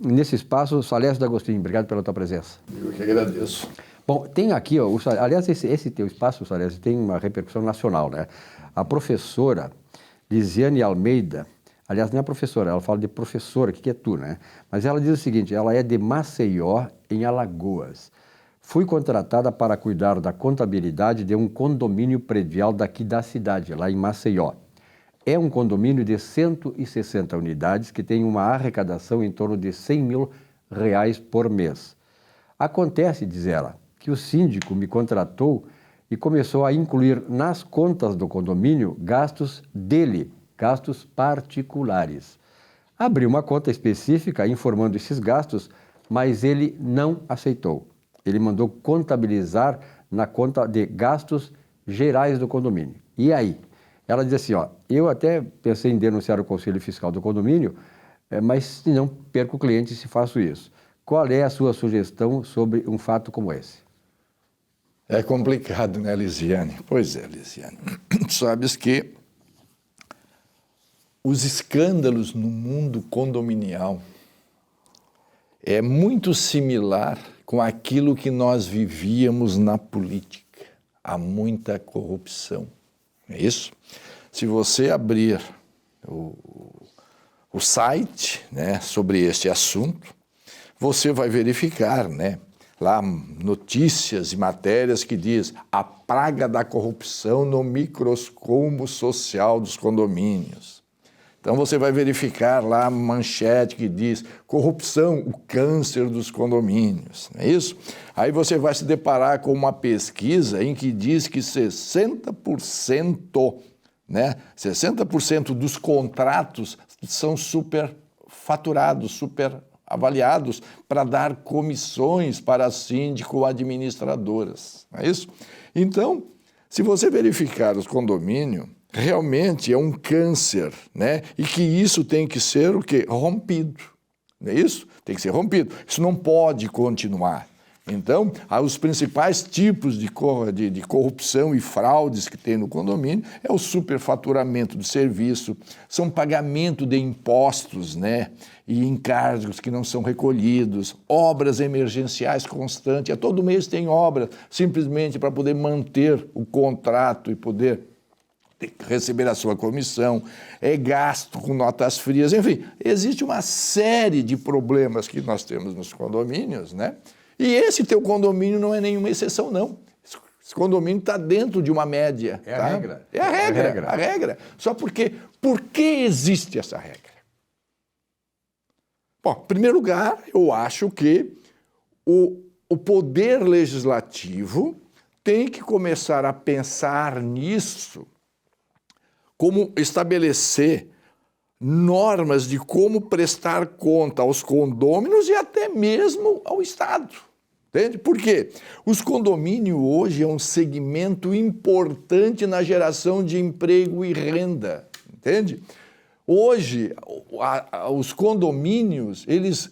nesse espaço. Salésio D'Agostini, obrigado pela tua presença. Eu que agradeço. Bom, tem aqui, ó, aliás, esse teu espaço, Salésio, tem uma repercussão nacional, né? A professora Lisiane Almeida, aliás, não é professora, ela fala de professora, que é tu, né? Mas ela diz o seguinte, ela é de Maceió, em Alagoas. Fui contratada para cuidar da contabilidade de um condomínio predial daqui da cidade, lá em Maceió. É um condomínio de 160 unidades que tem uma arrecadação em torno de R$100 mil por mês. Acontece, diz ela, que o síndico me contratou e começou a incluir nas contas do condomínio gastos dele, gastos particulares. Abri uma conta específica informando esses gastos, mas ele não aceitou. Ele mandou contabilizar na conta de gastos gerais do condomínio. E aí? Ela diz assim, ó, eu até pensei em denunciar o Conselho Fiscal do condomínio, mas se não perco o cliente se faço isso. Qual é a sua sugestão sobre um fato como esse? É complicado, né, Lisiane? Pois é, Lisiane. Sabes que os escândalos no mundo condominial é muito similar com aquilo que nós vivíamos na política. Há muita corrupção. É isso? Se você abrir o site, né, sobre este assunto, você vai verificar, né, lá notícias e matérias que diz a praga da corrupção no microscópio social dos condomínios. Então você vai verificar lá a manchete que diz corrupção, o câncer dos condomínios, não é isso? Aí você vai se deparar com uma pesquisa em que diz que 60%, né, 60% dos contratos são superfaturados, superavaliados para dar comissões para síndico administradoras, não é isso? Então, se você verificar os condomínios, realmente é um câncer, né? E que isso tem que ser o quê? Rompido, não é isso? Tem que ser rompido. Isso não pode continuar. Então, os principais tipos de corrupção e fraudes que tem no condomínio é o superfaturamento do serviço, são pagamento de impostos, né, e encargos que não são recolhidos, obras emergenciais constantes, todo mês tem obra, simplesmente para poder manter o contrato e poder receber a sua comissão, é gasto com notas frias, enfim, existe uma série de problemas que nós temos nos condomínios, né? E esse teu condomínio não é nenhuma exceção, não. Esse condomínio está dentro de uma média. É a regra. É a regra, a regra. Só porque, por que existe essa regra? Bom, em primeiro lugar, eu acho que o poder legislativo tem que começar a pensar nisso, como estabelecer normas de como prestar conta aos condôminos e até mesmo ao Estado. Entende? Por quê? Os condomínios hoje é um segmento importante na geração de emprego e renda. Entende? Hoje, os condomínios, eles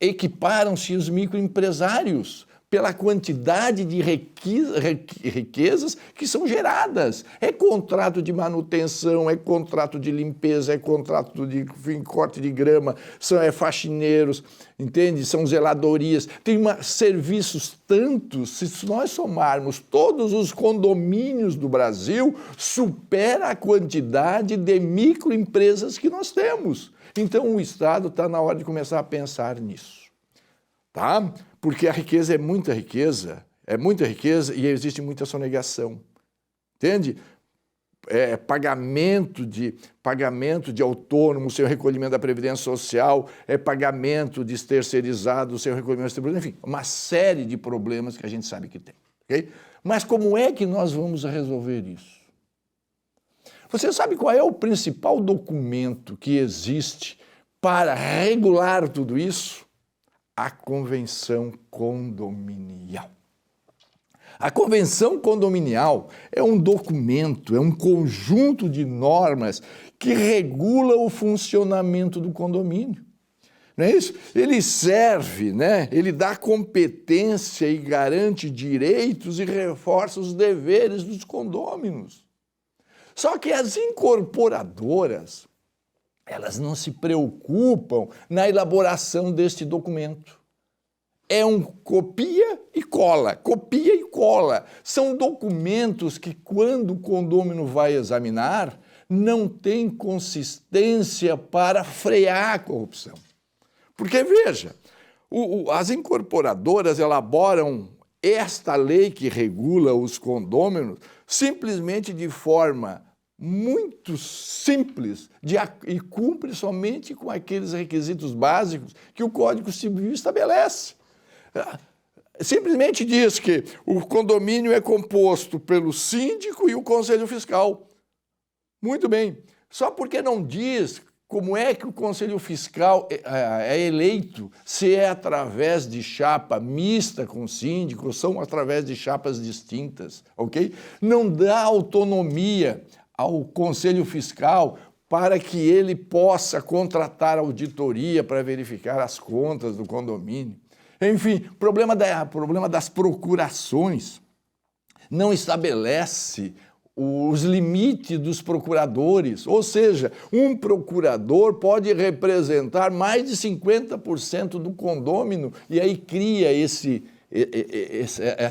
equiparam-se aos microempresários pela quantidade de riquezas que são geradas. É contrato de manutenção, é contrato de limpeza, é contrato de corte de grama, é faxineiros, entende? São zeladorias. Tem serviços tantos, se nós somarmos todos os condomínios do Brasil, supera a quantidade de microempresas que nós temos. Então o Estado está na hora de começar a pensar nisso. Tá? Porque a riqueza é muita riqueza e existe muita sonegação. Entende? É pagamento de autônomo sem o recolhimento da Previdência Social, é pagamento de terceirizados sem o recolhimento da Previdência, enfim, uma série de problemas que a gente sabe que tem. Okay? Mas como é que nós vamos resolver isso? Você sabe qual é o principal documento que existe para regular tudo isso? A Convenção Condominial. A Convenção Condominial é um documento, é um conjunto de normas que regula o funcionamento do condomínio. Não é isso? Ele serve, né? Ele dá competência e garante direitos e reforça os deveres dos condôminos. Só que as incorporadoras, elas não se preocupam na elaboração deste documento. É um copia e cola, copia e cola. São documentos que, quando o condômino vai examinar, não tem consistência para frear a corrupção. Porque, veja, as incorporadoras elaboram esta lei que regula os condôminos simplesmente de forma muito simples e cumpre somente com aqueles requisitos básicos que o Código Civil estabelece. Simplesmente diz que o condomínio é composto pelo síndico e o conselho fiscal. Muito bem. Só porque não diz como é que o conselho fiscal é eleito, se é através de chapa mista com síndico, ou são através de chapas distintas, ok? Não dá autonomia ao conselho fiscal para que ele possa contratar auditoria para verificar as contas do condomínio. Enfim, problema das procurações. Não estabelece os limites dos procuradores, ou seja, um procurador pode representar mais de 50% do condômino e aí cria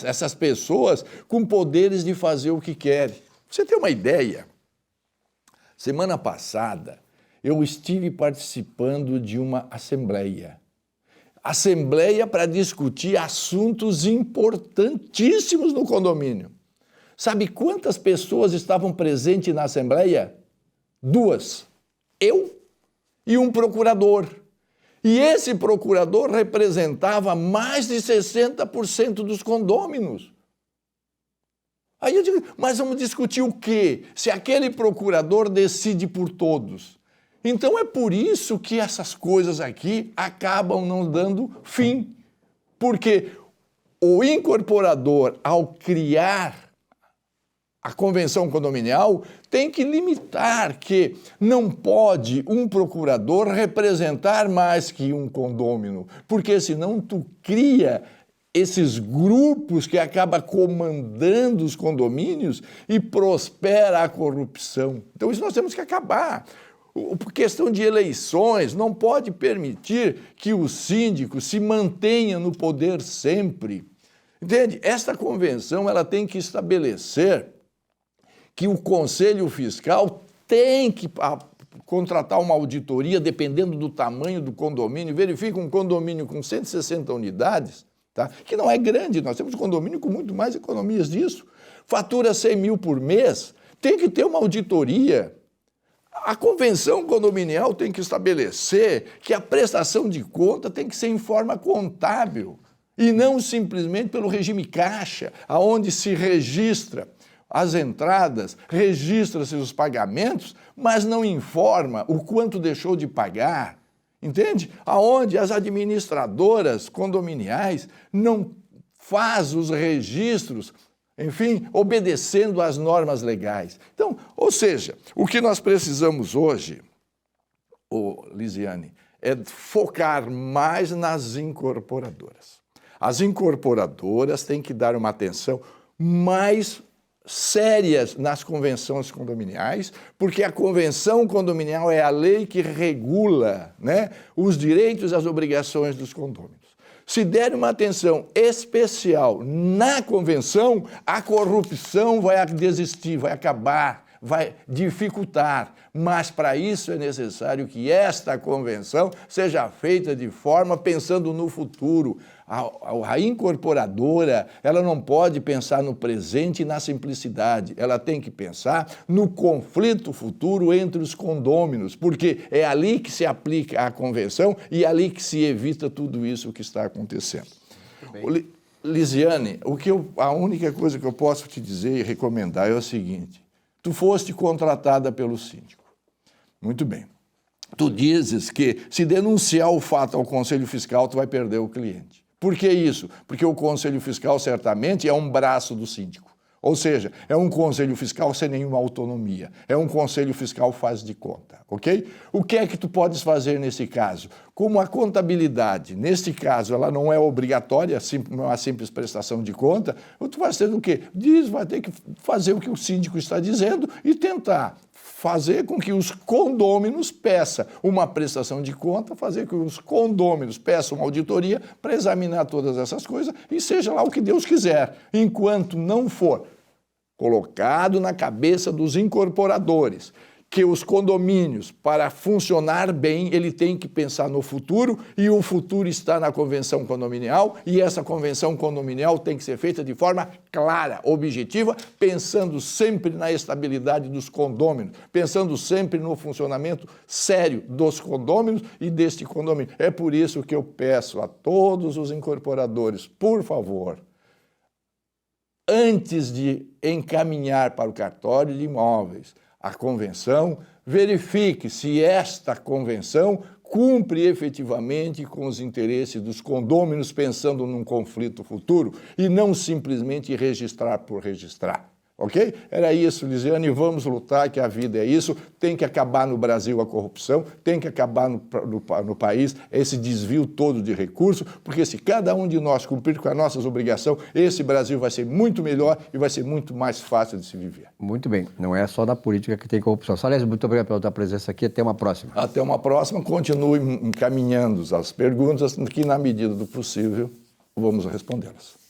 essas pessoas com poderes de fazer o que querem. Você tem uma ideia? Semana passada, eu estive participando de uma assembleia para discutir assuntos importantíssimos no condomínio. Sabe quantas pessoas estavam presentes na Assembleia? 2. Eu e um procurador. E esse procurador representava mais de 60% dos condôminos. Aí eu digo, mas vamos discutir o quê? Se aquele procurador decide por todos. Então é por isso que essas coisas aqui acabam não dando fim. Porque o incorporador, ao criar a convenção condominial, tem que limitar que não pode um procurador representar mais que um condômino, porque senão tu cria esses grupos que acabam comandando os condomínios e prospera a corrupção. Então isso nós temos que acabar. Por questão de eleições, não pode permitir que o síndico se mantenha no poder sempre. Entende? Esta convenção ela tem que estabelecer que o Conselho Fiscal tem que contratar uma auditoria, dependendo do tamanho do condomínio, verifica um condomínio com 160 unidades, tá? Que não é grande, nós temos condomínio com muito mais economias disso, fatura 100 mil por mês, tem que ter uma auditoria. A convenção condominial tem que estabelecer que a prestação de conta tem que ser em forma contábil e não simplesmente pelo regime caixa, aonde se registra as entradas, registra-se os pagamentos, mas não informa o quanto deixou de pagar, entende? Aonde as administradoras condominiais não fazem os registros, enfim, obedecendo às normas legais. Então, ou seja, o que nós precisamos hoje, Lisiane, é focar mais nas incorporadoras. As incorporadoras têm que dar uma atenção mais sérias nas convenções condominiais, porque a convenção condominial é a lei que regula, né, os direitos e as obrigações dos condôminos. Se der uma atenção especial na convenção, a corrupção vai desistir, vai acabar, vai dificultar. Mas para isso é necessário que esta convenção seja feita de forma pensando no futuro. A incorporadora, ela não pode pensar no presente e na simplicidade. Ela tem que pensar no conflito futuro entre os condôminos, porque é ali que se aplica a convenção e é ali que se evita tudo isso que está acontecendo. Lisiane, a única coisa que eu posso te dizer e recomendar é o seguinte: tu foste contratada pelo síndico. Muito bem. Tu dizes que se denunciar o fato ao Conselho Fiscal, tu vai perder o cliente. Por que isso? Porque o Conselho Fiscal certamente é um braço do síndico. Ou seja, é um Conselho Fiscal sem nenhuma autonomia. É um Conselho Fiscal faz de conta, ok? O que é que tu podes fazer nesse caso? Como a contabilidade, neste caso, ela não é obrigatória, não é uma simples prestação de conta, tu vai ter o quê? Vai ter que fazer o que o síndico está dizendo e tentar fazer com que os condôminos peçam uma prestação de conta, fazer com que os condôminos peçam uma auditoria para examinar todas essas coisas e seja lá o que Deus quiser. Enquanto não for colocado na cabeça dos incorporadores que os condomínios, para funcionar bem, ele tem que pensar no futuro e o futuro está na convenção condominial e essa convenção condominial tem que ser feita de forma clara, objetiva, pensando sempre na estabilidade dos condôminos, pensando sempre no funcionamento sério dos condôminos e deste condomínio. É por isso que eu peço a todos os incorporadores, por favor, antes de encaminhar para o cartório de imóveis a convenção, verifique se esta convenção cumpre efetivamente com os interesses dos condôminos, pensando num conflito futuro, e não simplesmente registrar por registrar. Ok? Era isso, Lisiane, vamos lutar, que a vida é isso, tem que acabar no Brasil a corrupção, tem que acabar no país esse desvio todo de recursos, porque se cada um de nós cumprir com as nossas obrigações, esse Brasil vai ser muito melhor e vai ser muito mais fácil de se viver. Muito bem, não é só da política que tem corrupção. Salésio, muito obrigado pela tua presença aqui, até uma próxima. Até uma próxima, continue encaminhando as perguntas, que na medida do possível vamos respondê-las.